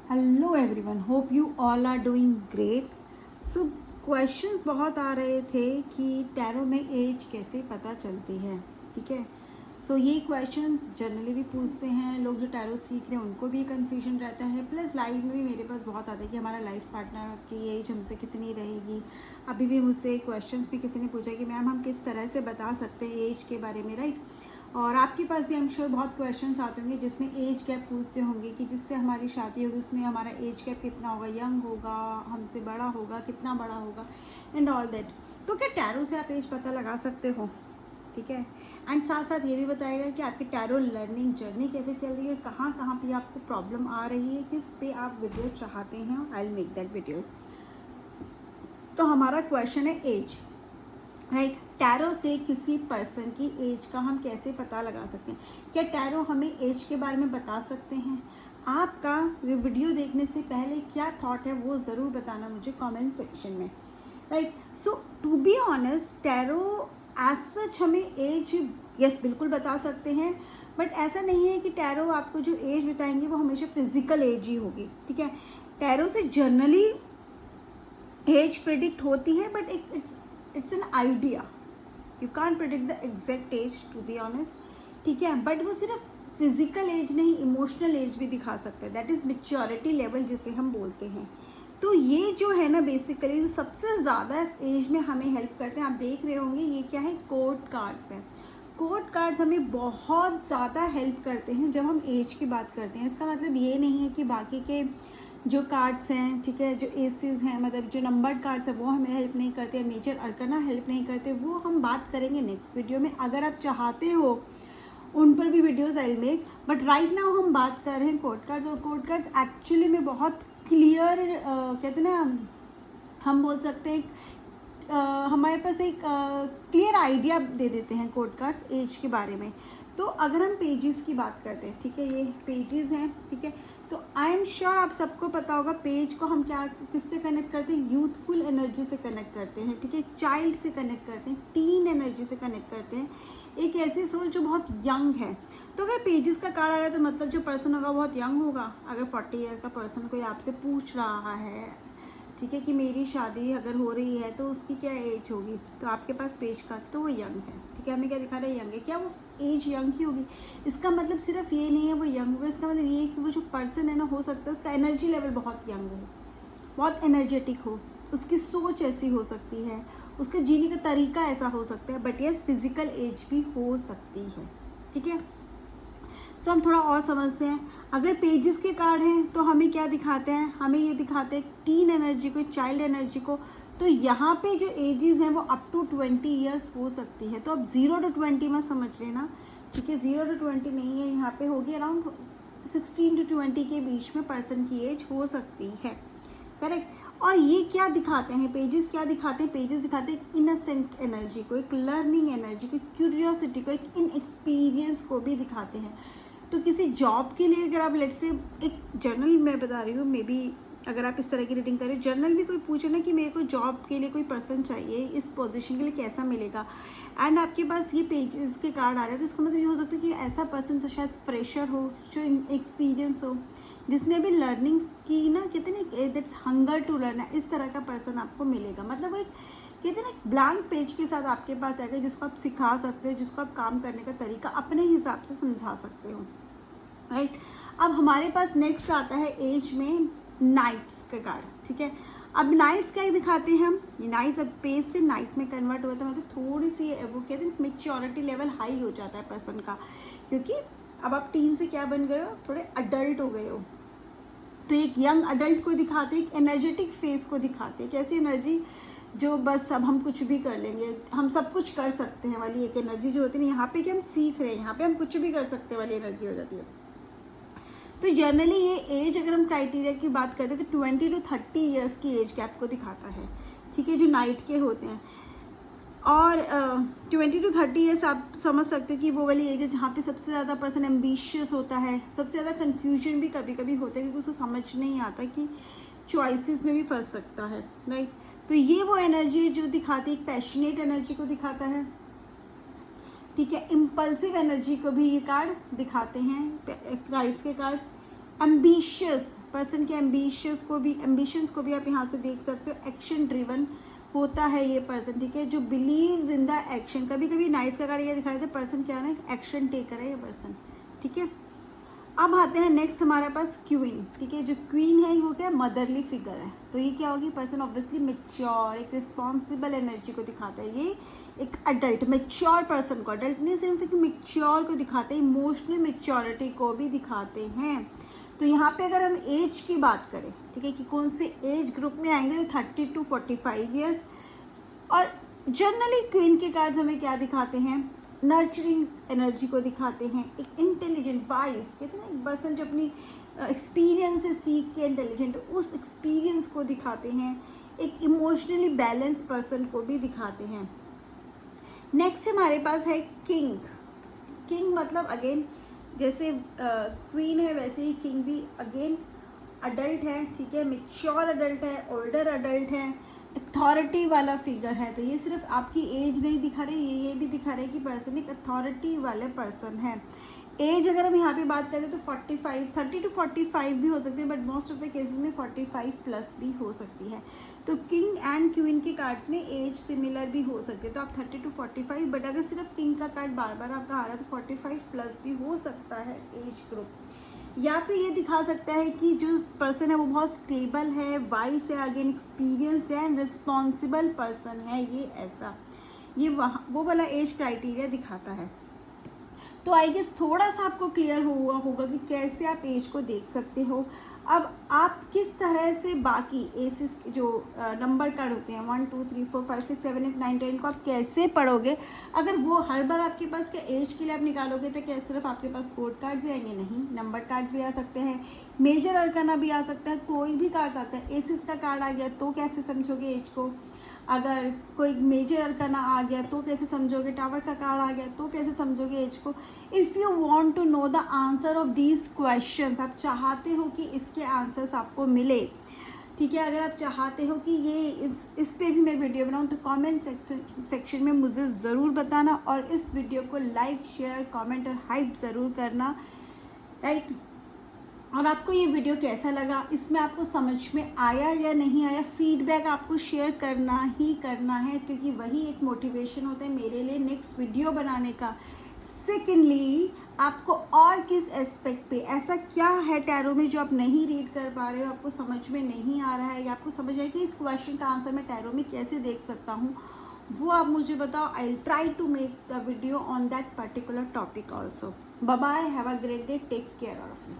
Hello everyone, hope you all are doing great. So questions बहुत आ रहे थे कि टैरो में एज कैसे पता चलती है। ठीक है, सो ये क्वेश्चंस जनरली भी पूछते हैं लोग जो टैरो सीख रहे हैं, उनको भी कन्फ्यूजन रहता है। प्लस लाइफ में भी मेरे पास बहुत आता है कि हमारा लाइफ पार्टनर की एज हमसे कितनी रहेगी। अभी भी मुझसे क्वेश्चंस भी किसी ने पूछा कि मैम हम किस तरह से बता सकते हैं एज के बारे में, राइट। और आपके पास भी आई एम श्योर बहुत क्वेश्चंस आते होंगे जिसमें एज गैप पूछते होंगे कि जिससे हमारी शादी होगी उसमें हमारा एज गैप कितना होगा, यंग होगा, हमसे बड़ा होगा, कितना बड़ा होगा एंड ऑल दैट। तो क्या टैरो से आप एज पता लगा सकते हो? ठीक है, एंड साथ साथ ये भी बताएगा कि आपकी टैरो लर्निंग जर्नी कैसे चल रही है और कहाँ कहाँ पे आपको प्रॉब्लम आ रही है, किस पे आप वीडियो चाहते हैं। I will make that videos. तो हमारा क्वेश्चन है एज, राइट। टैरो से किसी पर्सन की एज का हम कैसे पता लगा सकते हैं? क्या टैरो हमें एज के बारे में बता सकते हैं? आपका वीडियो देखने से पहले क्या थॉट है वो ज़रूर बताना मुझे कमेंट सेक्शन में, right. So to be honest, tarot as such हमें एज यस बिल्कुल बता सकते हैं, बट ऐसा नहीं है कि टैरो आपको जो एज बताएंगे वो हमेशा फिजिकल एज ही होगी। ठीक है, टैरो से जनरली एज प्रिडिक्ट होती है, but it's an idea. You can't predict the exact age to be honest. ठीक है, बट वो सिर्फ फिजिकल एज नहीं, इमोशनल एज भी दिखा सकता है। दैट इज़ मेच्योरिटी लेवल जिसे हम बोलते हैं। तो ये जो है ना, बेसिकली जो सबसे ज़्यादा एज में हमें हेल्प करते हैं, आप देख रहे होंगे ये क्या है, कोड कार्ड्स हैं। कोड कार्ड्स हमें बहुत ज़्यादा हेल्प करते हैं जब हम एज की बात करते हैं। इसका मतलब ये नहीं है कि बाकी के जो कार्ड्स हैं, ठीक है, जो एसेस हैं, मतलब जो नंबर्ड कार्ड्स हैं वो हमें हेल्प नहीं करते, मेजर अरकाना हेल्प नहीं करते। वो हम बात करेंगे नेक्स्ट वीडियो में। अगर आप चाहते हो उन पर भी videos I will make, but right now हम बात कर रहे हैं कोड कार्ड्स। और कोड कार्ड्स एक्चुअली में बहुत क्लियर कहते हैं ना, हम बोल सकते हैं हमारे पास एक क्लियर आइडिया दे देते हैं कोड कार्ड्स एज के बारे में। तो अगर हम पेजेस की बात करते हैं, ठीक है, ये पेजेस हैं, ठीक है। तो आई एम श्योर आप सबको पता होगा पेज को हम क्या किससे कनेक्ट करते हैं, यूथफुल एनर्जी से कनेक्ट करते हैं। ठीक है, चाइल्ड से कनेक्ट करते हैं, टीन एनर्जी से कनेक्ट करते हैं, एक ऐसी सोल जो बहुत यंग है। तो अगर पेजेस का कार्ड आ रहा है तो मतलब जो पर्सन होगा बहुत यंग होगा। अगर 40 ईयर का पर्सन कोई आपसे पूछ रहा है, ठीक है, कि मेरी शादी अगर हो रही है तो उसकी क्या एज होगी, तो आपके पास पेज कार्ड तो वो यंग है। ठीक है, हमें क्या दिखा रहा है, यंग है। क्या वो एज यंग ही होगी? इसका मतलब सिर्फ ये नहीं है वो यंग होगा, इसका मतलब ये है कि वो जो पर्सन है ना, हो सकता है उसका एनर्जी लेवल बहुत यंग हो, बहुत एनर्जेटिक हो, उसकी सोच ऐसी हो सकती है, उसका जीने का तरीका ऐसा हो सकता है, बट यस फिजिकल एज भी हो सकती है। ठीक है, सो हम थोड़ा और समझते हैं। अगर पेजेस के कार्ड हैं तो हमें क्या दिखाते हैं, हमें ये दिखाते हैं टीन एनर्जी को, चाइल्ड एनर्जी को। तो यहाँ पे जो एजेस हैं वो अप टू 20 ईयर्स हो सकती है। तो अब 0 to 20 में समझ लेना, ठीक है, 0 to 20 नहीं है, यहाँ पे होगी अराउंड 16 to 20 के बीच में पर्सन की एज हो सकती है, करेक्ट। और ये क्या दिखाते हैं पेजेस, क्या दिखाते हैं पेजेस, दिखाते हैं इनसेंट एनर्जी को, एक लर्निंग एनर्जी को, क्यूरियोसिटी को, एक इनएक्सपीरियंस को भी दिखाते हैं। तो किसी जॉब के लिए अगर आप लेट्स से एक जर्नल मैं बता रही हूँ, मे बी अगर आप इस तरह की रीडिंग करें, जर्नल भी कोई पूछे ना कि मेरे को जॉब के लिए कोई पर्सन चाहिए, इस पोजीशन के लिए कैसा मिलेगा, एंड आपके पास ये पेजेस के कार्ड आ रहे हैं, तो इसका मतलब ये हो सकता है कि ऐसा पर्सन तो शायद फ्रेशर हो, जो एक्सपीरियंस हो, जिसने अभी लर्निंग की ना, कहते हैं दैट्स हंगर टू लर्न, इस तरह का पर्सन आपको मिलेगा। मतलब वो एक कहते हैं ना ब्लैंक पेज के साथ आपके पास आएगा, जिसको आप सिखा सकते हो, जिसको आप काम करने का तरीका अपने हिसाब से समझा सकते हो, राइट। अब हमारे पास नेक्स्ट आता है एज में नाइट्स का कार्ड। ठीक है, अब नाइट्स क्या दिखाते हैं हम, ये नाइट्स अब पेज से नाइट में कन्वर्ट होता है, मतलब थोड़ी सी वो कहते हैं मेच्योरिटी लेवल हाई हो जाता है पर्सन का, क्योंकि अब आप टीन से क्या बन गए हो, थोड़े अडल्ट हो गए हो। तो एक यंग अडल्ट को दिखाते, एक एनर्जेटिक फेस को दिखाते, कैसी एनर्जी, जो बस अब हम कुछ भी कर लेंगे, हम सब कुछ कर सकते हैं वाली एक एनर्जी जो होती है ना, यहाँ पे कि हम सीख रहे हैं, यहाँ पे हम कुछ भी कर सकते वाली एनर्जी हो जाती है। तो जनरली ये एज अगर हम क्राइटेरिया की बात करते हैं तो 20 to 30 ईयर्स की एज गैप को दिखाता है। ठीक है, जो नाइट के होते हैं। और 20 to 30 ईयर्स आप समझ सकते हो कि वो वाली एज है जहाँ पे सबसे ज़्यादा पर्सन एम्बिशियस होता है, सबसे ज़्यादा कन्फ्यूजन भी कभी कभी होता है, क्योंकि उसको समझ नहीं आता कि चॉइसेस में भी फंस सकता है, राइट। तो ये वो एनर्जी जो दिखाती है, एक पैशनेट एनर्जी को दिखाता है। ठीक है, इम्पल्सिव एनर्जी को भी ये कार्ड दिखाते हैं राइट्स के कार्ड। एम्बिशियस, पर्सन के एम्बिशंस को भी आप यहाँ से देख सकते हो। एक्शन ड्रिवन होता है ये पर्सन, ठीक है, जो बिलीव्स इन द एक्शन। कभी कभी नाइस का कार्ड ये दिखा देते पर्सन क्या है, एक्शन टेकर है ये पर्सन, ठीक है। अब आते हैं नेक्स्ट हमारे पास क्वीन, ठीक है। जो क्वीन है वो क्या है, मदरली फिगर है। तो ये क्या होगी, पर्सन ऑब्वियसली मेच्योर, एक रिस्पॉन्सिबल एनर्जी को दिखाता है। ये एक अडल्ट मेच्योर पर्सन को, अडल्ट नहीं सिर्फ एक मेच्योर को दिखाते हैं, इमोशनल मेच्योरिटी को भी दिखाते हैं। तो यहाँ पे अगर हम एज की बात करें, ठीक है, कि कौन से एज ग्रुप में आएंगे, तो 30 to 45 ईयर्स। और जनरली क्वीन के कार्ड्स हमें क्या दिखाते हैं, नर्चरिंग एनर्जी को दिखाते हैं, एक इंटेलिजेंट वाइज, कहते हैं ना एक पर्सन जो अपनी एक्सपीरियंस से सीख के इंटेलिजेंट, उस एक्सपीरियंस को दिखाते हैं। एक इमोशनली बैलेंस पर्सन को भी दिखाते हैं। नेक्स्ट हमारे पास है किंग। किंग मतलब अगेन जैसे क्वीन है वैसे ही किंग भी अगेन अडल्ट है, ठीक है, मेच्योर अडल्ट है, ओल्डर अडल्ट है, अथॉरिटी वाला फिगर है। तो ये सिर्फ आपकी एज नहीं दिखा रही, ये भी दिखा रहे कि पर्सन एक अथॉरिटी वाले पर्सन है। एज अगर हम यहाँ पे बात करें तो 30 to 45 भी हो सकती है, but most of the cases में 45 प्लस भी हो सकती है। तो किंग एंड क्वीन के कार्ड्स में एज सिमिलर भी हो सकती है। तो आप 30 to 45, बट अगर सिर्फ किंग का कार्ड बार बार आपका आ रहा है तो 45 प्लस भी हो सकता है एज ग्रुप। या फिर ये दिखा सकता है कि जो पर्सन है वो बहुत स्टेबल है, वाइस है, अगेन एक्सपीरियंस्ड है एंड रिस्पॉन्सिबल पर्सन है। ये ऐसा ये वहाँ वो वाला एज क्राइटेरिया दिखाता है। तो आई गेस थोड़ा सा आपको क्लियर हुआ होगा कि कैसे आप एज को देख सकते हो। अब आप किस तरह से बाकी एसिस जो नंबर कार्ड होते हैं 1 2 3 4 5 6 7 8 9 10 को आप कैसे पढ़ोगे, अगर वो हर बार आपके पास क्या एज के लिए आप निकालोगे तो क्या सिर्फ आपके पास कोड कार्ड्स आएंगे? नहीं, नंबर कार्ड्स भी आ सकते हैं, मेजर अरकाना भी आ सकता है, कोई भी कार्ड आता है। एसिस का कार्ड आ गया तो कैसे समझोगे एज को, अगर कोई मेजर अरकाना आ गया तो कैसे समझोगे, टावर का कार्ड आ गया तो कैसे समझोगे एज को। If you want to know the answer of these questions, आप चाहते हो कि इसके आंसर्स आपको मिले, ठीक है, अगर आप चाहते हो कि ये इस पे भी मैं वीडियो बनाऊँ तो कमेंट सेक्शन में मुझे ज़रूर बताना, और इस वीडियो को लाइक शेयर कमेंट और हाइप ज़रूर करना, राइट। और आपको ये वीडियो कैसा लगा, इसमें आपको समझ में आया या नहीं आया, फीडबैक आपको शेयर करना ही करना है, क्योंकि वही एक मोटिवेशन होता है मेरे लिए नेक्स्ट वीडियो बनाने का। सेकेंडली, आपको और किस एस्पेक्ट पे ऐसा क्या है टैरो में जो आप नहीं रीड कर पा रहे हो, आपको समझ में नहीं आ रहा है, या आपको समझ आए कि इस क्वेश्चन का आंसर मैं टैरो में कैसे देख सकता हूँ, वो आप मुझे बताओ। I will try to make the video on that particular topic also. Bye bye, have a great day, take care of you.